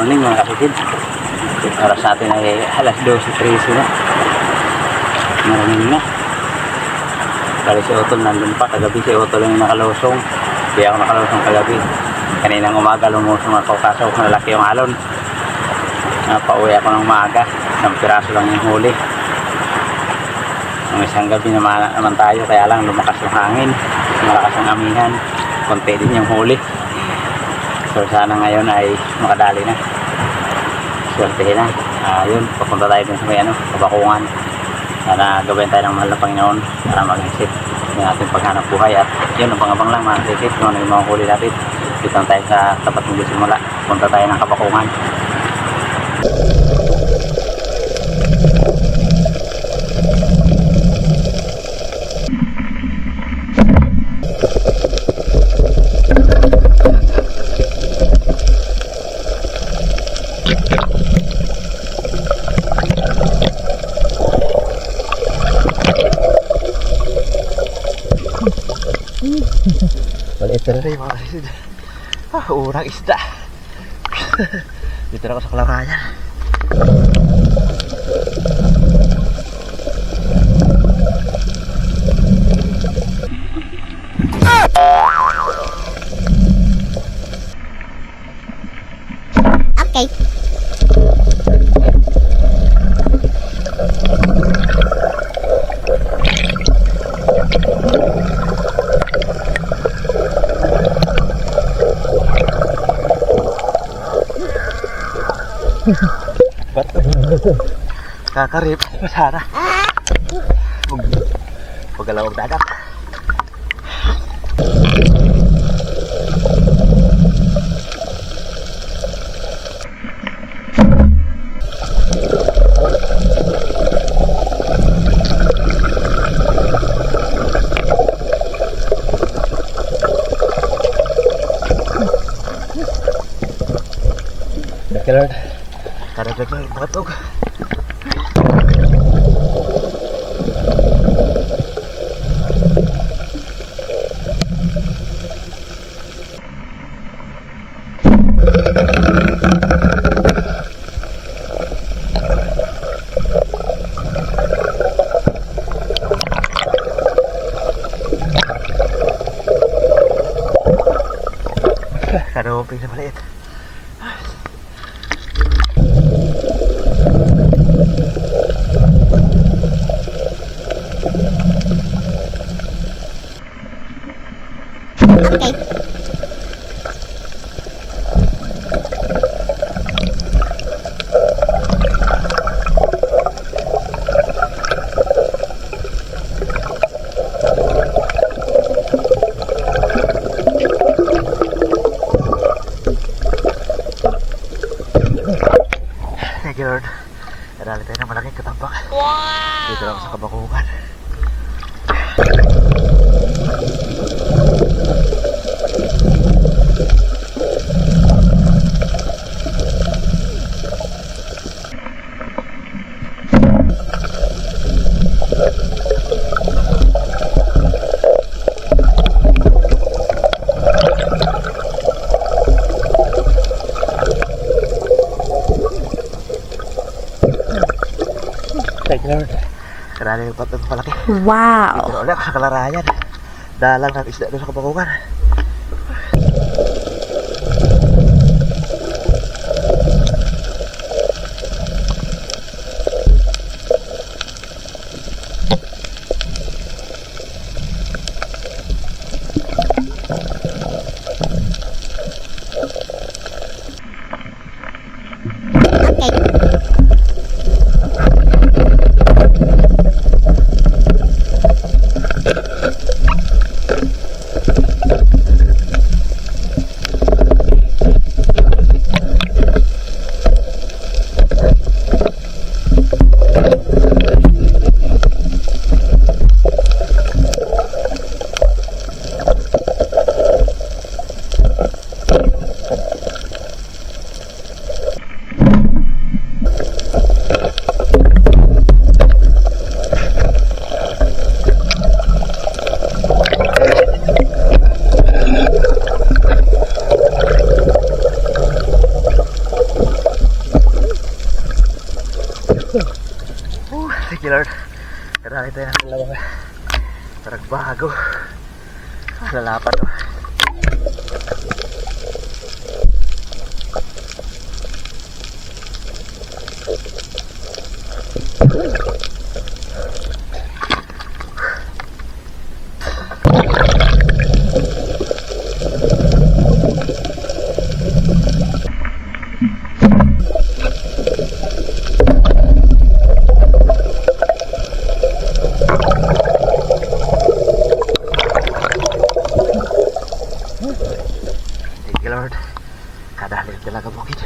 morning mga kapatid. Oras natin ay alas 12:13 na. Morning na. Bali si Otol nandun pa. Kagabi si Otol lang yung nakalusong. Hindi ako nakalusong kagabi. Kaninang umaga lumusong ako kaso malaki yung alon. Pauwi ako ng maaga. Isang piraso lang yung huli. Ang isang gabi naman tayo kaya lang lumakas yung hangin. Malakas ang amihan. Konti din yung huli. So sana ngayon ay makadali na. Swertehin na. Yun, papunta tayo dun sa may kabakungan. Sana gawin tayo ng mahal na Panginoon para mag-isip yung ating paghanap buhay. At yun, abang-abang lang mga isip kung ano yung mga huli natin. Dito tayo sa tapat ng simula. Punta tayo ng kabakungan. Maliit na rin mga kasid. Urang isda. Dito na ako sa Kalarayan. Okay. Kakarip sana paggalawag dagat. Thank you Lord. Karagdag na yung batog. Kanoping na maliit. Okay. Thank you Lord. Nadali tayo ng malaking katambak. Wow! Dito lang sa kabakungan. Thank you Lord. Karali yung patong palaki. Wow! Dito ulit ako sa Kalarayan. Dalang ng isda doon sa kabakungan. Okay. Lord. Karami tayo ng dalawang parang bago. Lalapat oh. Thank you Lord. Kadali talaga bukid.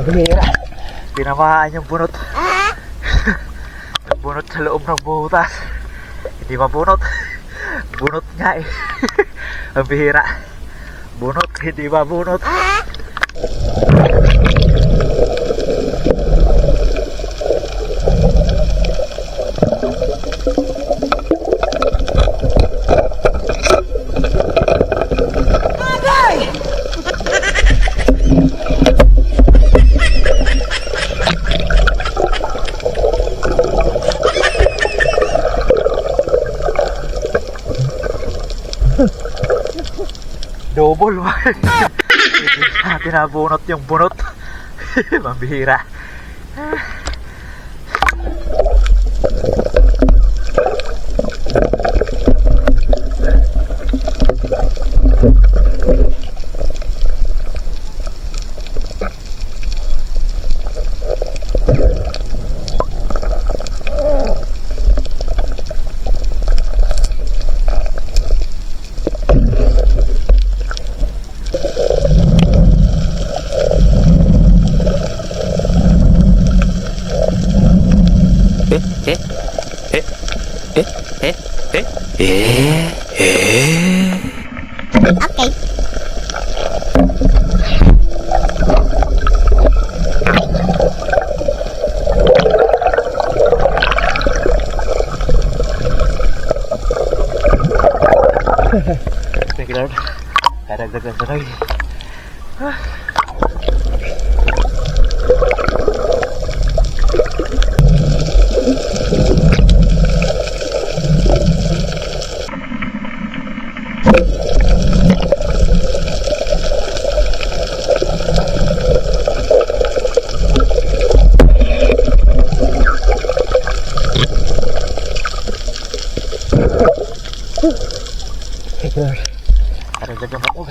Bihira. Tinamaan yung bunot. Bunot sa loob ng butas. Hindi mabunot. Bunot nga eh. Ang bihira. Bunot, hindi mabunot. Double ba? Hindi natin nabunot yung bunot. Mambihira. Okay. Thank you Lord. Karagdagan sa rin. Thank you Lord. Karagdagan ako.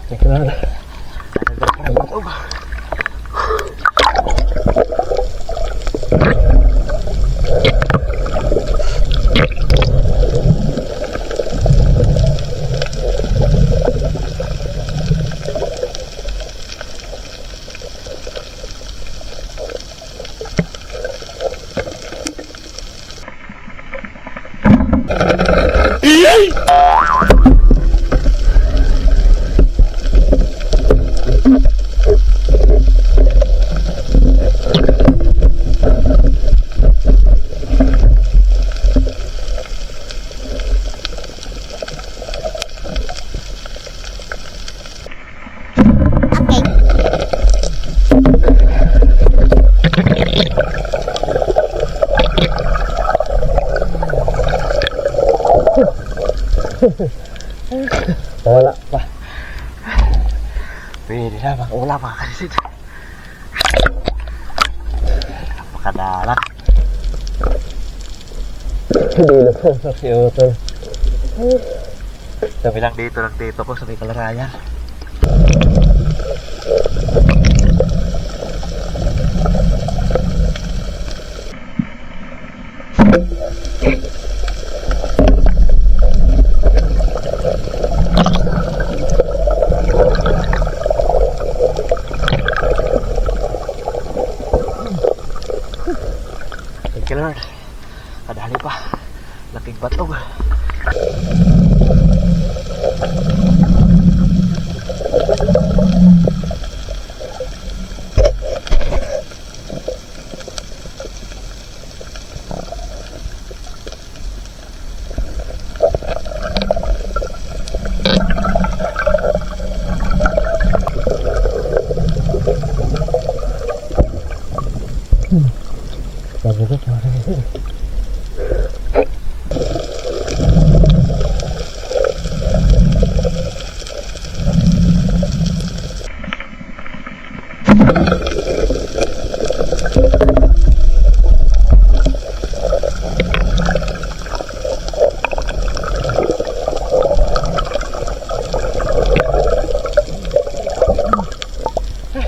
Thank you Lord. Karagdagan ako. Wala pa. Pwede na mag-ulam mga kalisid. Napakadalat. Hindi na po sa si Utol. Sabi lang dito ng tito ko sa may Kalarayan. Thank you Lord. Kadali pa. Laking batog.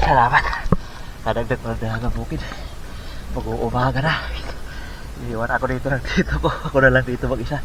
Salamat. Kadagdag pa ng bukid. Mag-uumaga na. Iiwan ako dito ng tito ko. Ako na lang dito mag-isa.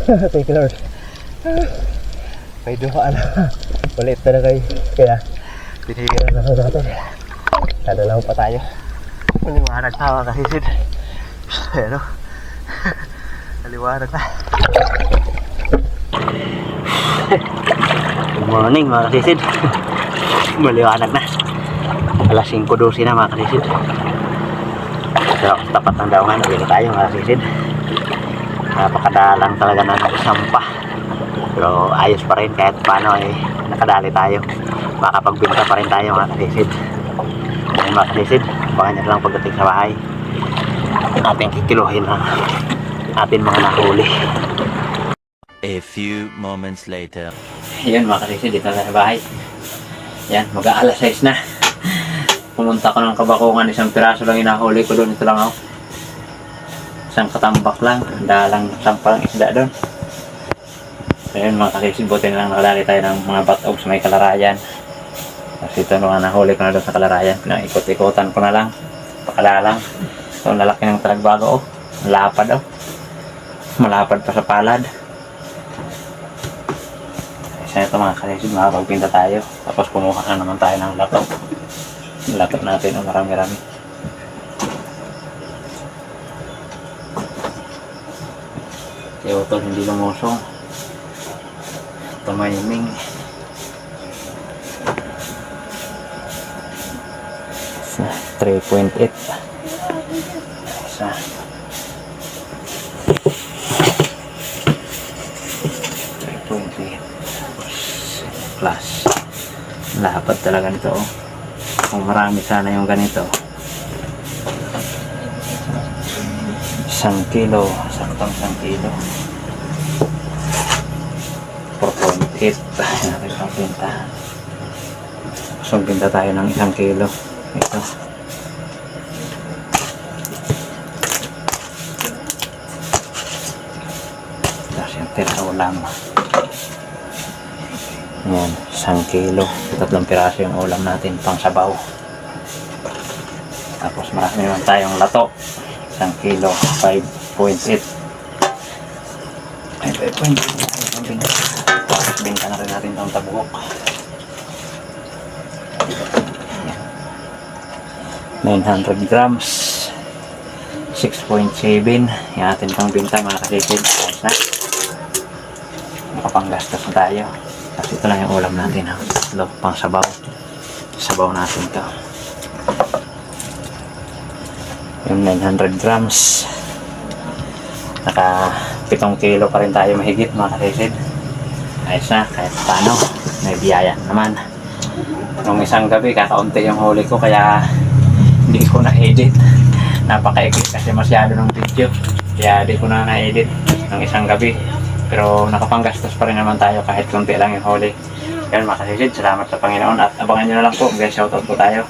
Thank you Lord. May dumaan na. Ulit na kayo. Kaya tinigilan na natin. Kadalaw pa tayo. Maliwanag tawa kasi Sid. Pero maliwanag na. Good morning mga kasisid. Maliwanag na. Alas 5:12 na mga kasisid. So, tapat ng daungan. Uwi na tayo mga kasisid. Napakadalang talaga na ng sampah. Pero ayos pa rin kahit paano ay nakadali tayo. Makapagbinta pa rin tayo mga kasisid. Ayun mga kasisid, baka nyo lang pagdating sa bahay. Ating kikiluhin ang ating mga nahuli. A few moments later. Ayun mga kasisid, dito na sa bahay. Yan, mag-aalas 6 na. Pumunta ko ng Kabakungan, isang piraso lang inahuli ko doon. Ito lang ako. Isang katambak lang, dalang sampang isda doon. So yun mga kasisid, buti na lang nakadali tayo ng mga batog sa may Kalarayan. Kasi ito mga nahuli ko na doon sa Kalarayan, pinakikot-ikotan ko na lang, pakalalang. So lalaki ng talagbago, malapad malapad pa sa palad. Isa ito mga kasisid, makapagpinta tayo, tapos kumuha na naman tayo ng lato. Lato natin marami-rami. Kaya ito hindi lumusong. Tumayiming. Isa, 3.8. Isa. 3.8. Plus. Lapad talaga nito. Kung marami sana yung ganito. 1 kilo. Saktong 1 kilo. 4.8. Natin pang pinta. So, pinta tayo ng 1 kilo. Ito. Tapos yung tira ulam. Yan, 1 kilo. 3 piraso yung ulam natin pang sabaw. Tapos marami naman tayong lato. 1 kilo, 5.8. 5.8. Tapos binta na rin natin itong tabuok. 900 grams. 6.7 yung ating pang binta mga kasisid. Ayos na. Makapanggastos na tayo. Kasi ito lang yung ulam natin. Tatlo pang sabaw. Sabaw natin to. Yung 900 grams. Naka 7 kilo pa rin tayo mahigit mga kasisid. Ayos na. Kahit paano. May biyaya naman. Nung isang gabi kakaunti yung huli ko kaya hindi ko na-edit. Napaka-edit kasi masyado ng video. Kaya di ko na na-edit ng isang gabi. Pero nakapanggastos pa rin naman tayo kahit konti lang yung huli. Yan mga kasisid, salamat sa Panginoon at abangan nyo na lang po. Guys, shoutout po tayo.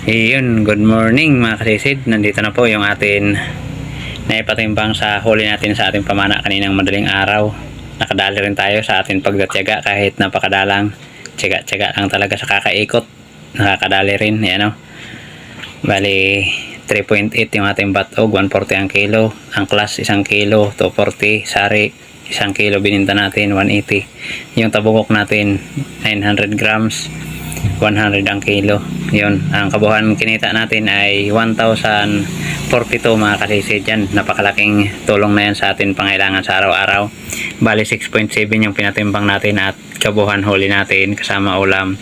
Yun, good morning mga kasisid. Nandito na po yung atin naipatimbang sa huli natin sa ating pamana kaninang madaling araw. Nakadali rin tayo sa ating pagdatyaga kahit napakadalang. Tyaga-tyaga lang talaga sa kakaikot. Nakakadali rin, yan o. Bali 3.8 yung ating batog, 140 ang kilo. Ang class 1 kilo, 240. Sari 1 kilo bininta natin, 180. Yung tabukok natin 900 grams, 100 ang kilo. Yun, ang kabuuan kinita natin ay 1,042 mga kasisid. Yan, napakalaking tulong na yan sa atin pangailangan sa araw-araw. Bali 6.7 yung pinatimbang natin at kabuuan huli natin kasama ulam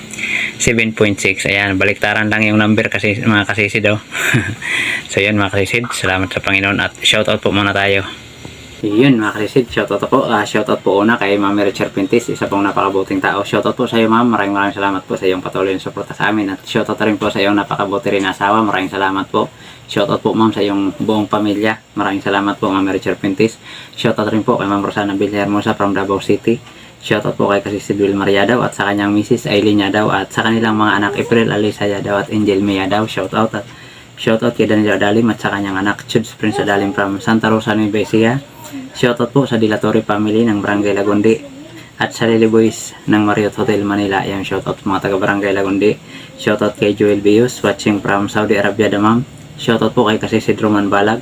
7.6. Ayan, baliktaran lang yung number kasi mga kasisid oh. So yun mga kasisid, salamat sa Panginoon at shoutout po muna tayo. Yun mga kasisid, shoutout po. Shoutout po una kay Ma'am Richard Pintis, isa pong napakabuting tao. Shoutout po sa iyo ma'am, maraming salamat po sa iyong patuloy na suporta sa amin. At shoutout rin po sa iyong napakabuti rin asawa, maraming salamat po. Shoutout po ma'am sa iyong buong pamilya, maraming salamat po Ma'am Richard Pintis. Shoutout rin po kay Ma'am Rosana Villarmosa from Davao City. Shoutout po kay Kasisid Wilmar Yadaw at sa kanyang Mrs. Aileen Yadaw at sa kanilang mga anak April Alisa Yadaw at Angel May Yadaw. Shoutout at shoutout kay Daniel Adalim at sa kanyang anak Chuds Prince Adalim from Santa Rosa, Nueva Ecija. Shoutout po sa Dilatori family ng Barangay Lagundi at sa Lily Boys ng Marriott Hotel Manila. Yan, shoutout mga taga Barangay Lagundi. Shoutout kay Joel Bius watching from Saudi Arabia Damam. Shoutout po kay Kasisid Roman Balag.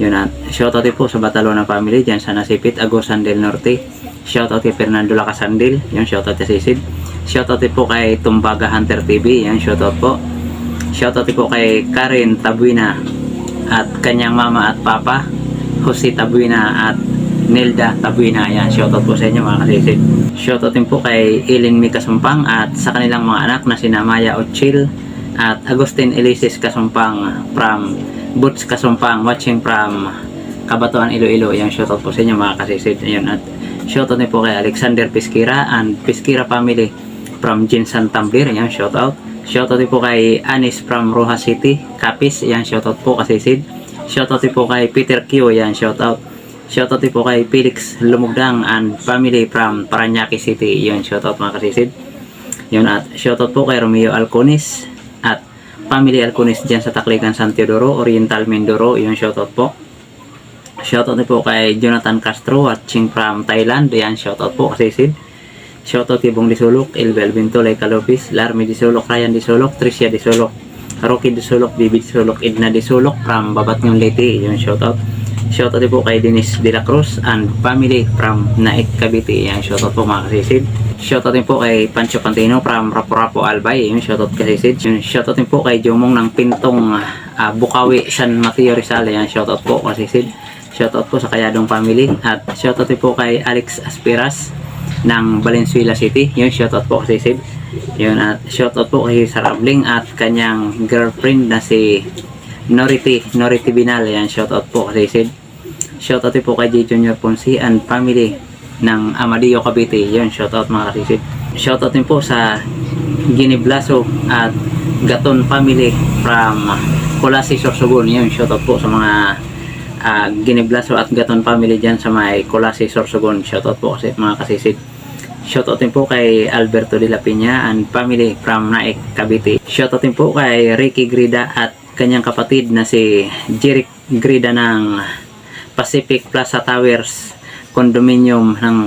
Yun at shoutout po sa Batalona family dyan sa Nasipit, Agusan del Norte. Shoutout kay Fernando Lacasandil, yung shoutout kay Sisid. Shoutout po kay Tumbaga Hunter TV, yung shoutout po. Shoutout po kay Karen Tabuina at kanyang mama at papa, Jose Tabuina at Nelda Tabuina. Yan, shoutout po sa inyo mga kasisid. Shoutout din po kay Eileen Mi Kasumpang at sa kanilang mga anak na sina Maya Ochil at Agustin Elisis Kasumpang from Boots Kasumpang watching from Kabatuan Iloilo. Yan, shoutout po sa inyo mga kasisid. Ayun, at shoutout din po kay Alexander Pisquira and Pisquira family from Jinsan Tambir. Yan, shoutout. Shoutout din po kay Anis from Rojas City, Capiz. Yan, shoutout po kasisid. Shoutout din po kay Peter Q. Yan, shoutout. Shoutout din po kay Felix Lumugdang and family from Paranaque City. Yan, shoutout mga kasisid. Yun, at shoutout po kay Romeo Alconis at family Alconis dyan sa Taklikan San Teodoro, Oriental Mindoro. Yan, shoutout po. Shoutout din po kay Jonathan Castro watching from Thailand. Yan, shoutout po kasisid. Shoutout kay Bong Disulok, Elbel Binto, Laika Lopez, Larmy Disulok, Ryan Disulok, Tricia Disulok, Rocky Disulok, Bibi Disulok, Edna Disulok from Babatngon Leyte. Yung shoutout. Shoutout din po kay Dennis De La Cruz and family from Naik Cavite. Yan, shoutout po mga kasisid. Shoutout din po kay Pancho Pantino from Rapo-Rapo Albay. Yung shoutout kasisid. Yung shoutout din po kay Jomong ng Pintong Bukawi, San Mateo Rizal. Yan, shoutout po kasisid. Shoutout po sa Kayadong family at shoutout din po kay Alex Aspiras ng Valenzuela City. Yun, shoutout po kasi Sid. Yun, at shoutout po kay Sarabling at kanyang girlfriend na si Nority Binal. Yan, shoutout po kasi Sid. Shoutout din po kay J. Junior Ponce and family ng Amadeo Cavite. Yun, shoutout mga kasi Sid. Shoutout din po sa Giniblaso at Gaton family from Colasi, Sorsogon. Yun, shoutout po sa mga Giniblaso at Gaton family dyan sa may Colasi, Sorsogon. Shoutout po kasi mga kasisid. Shoutout din po kay Alberto de la Piña and family from Naik, Cavite. Shoutout din po kay Ricky Grida at kanyang kapatid na si Jeric Grida ng Pacific Plaza Towers Condominium ng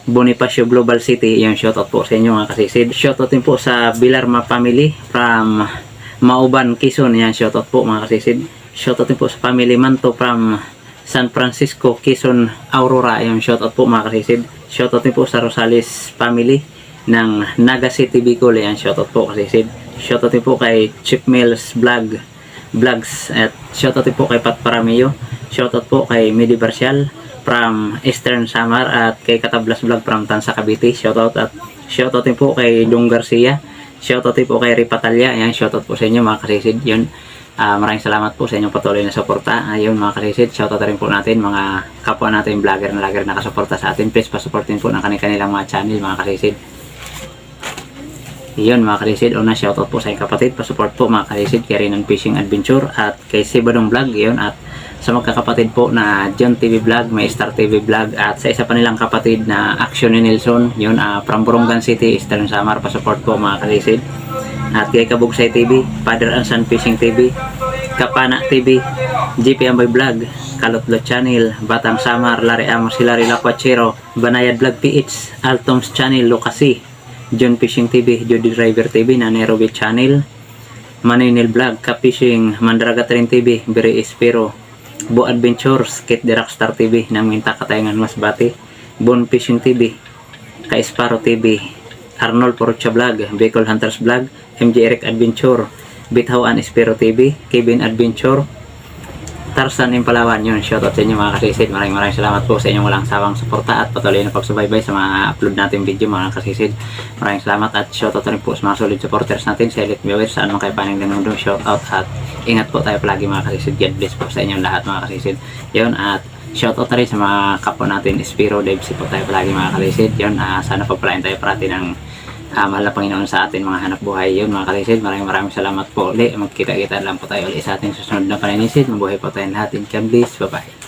Bonifacio Global City. Yung shoutout po sa inyo mga kasisid. Shoutout din po sa Bilarma family from Mauban, Quezon. Yan, shoutout po mga kasisid. Shoutout din po sa family Manto from San Francisco, Quezon, Aurora. Yung shoutout po mga kasisid. Shoutout din po sa Rosales family ng Naga City, Bicol. Yan, shoutout po kasisid. Shoutout din po kay Chip Mills Vlog Vlogs. At shoutout din po kay Pat Paramio. Shoutout po kay Midi Barcial from Eastern Samar at kay Katablas Vlog from Tansa Cavite. Shoutout at shoutout din po kay Dong Garcia. Shoutout din po kay Ripatalya. Ayan, shoutout po sa inyo mga kasisid. Yun, maraming salamat po sa inyong patuloy na suporta. Ayun mga kasisid, shoutout rin po natin mga kapwa natin vlogger na nakasuporta sa atin. Please pasuportin po ng kanilang mga channel mga kasisid. Yun mga kalisid, una shoutout po sa inyong kapatid, pasupport po mga kalisid kay Renan Fishing Adventure at kay Sibadong Vlog. Yun, at sa magkakapatid po na John TV Vlog, may Star TV Vlog, at sa isa pa nilang kapatid na Action ni Nelson. Yun, from Borongan City, Eastern Samar, pasupport po mga kalisid. At kay Kabugsay TV, Father Ansan Fishing TV, Kapana TV, GP Amboy Vlog, Kalutlot Channel, Batang Samar, Larry Amos, Hilary Lacuachero, Banayad Vlog PH, Altoms Channel, Lucasi, John Fishing TV, Judy Driver TV, Nanero Beach Channel, Maninil Vlog, Ka-Fishing, Mandragat Rin TV, Biri Espero, Bo Adventures, Kit the Rockstar TV, Naminta Katayangan Masbate, Bon Fishing TV, Ka-Esparo TV, Arnold Porcha Vlog, Bicol Hunters Vlog, MJ Eric Adventure, Bithawan Espero TV, Kevin Adventure, Tarzan Impalawan. Yun, shoutout sa inyo mga kasisid. Maraming salamat po sa inyong walang sawang suporta at patuloy na pagsubaybay sa mga upload natin video mga kasisid. Maraming salamat at shoutout rin po sa mga solid supporters natin sa Elite Viewers, saan man kayo paning ng mundo. Shoutout at ingat po tayo palagi mga kasisid. God bless po sa inyong lahat mga kasisid. Yun, at shoutout rin sa mga kapwa natin Espiro, Devsi po tayo palagi mga kasisid. Yun, sana pagpalain tayo parati ng mahal na Panginoon sa atin mga hanap buhay. Yun mga kalisid, maraming salamat po ulit. Magkita-kita lang po tayo ulit sa ating susunod na paninisid. Mabuhay po tayong lahat. God bless. Bye bye.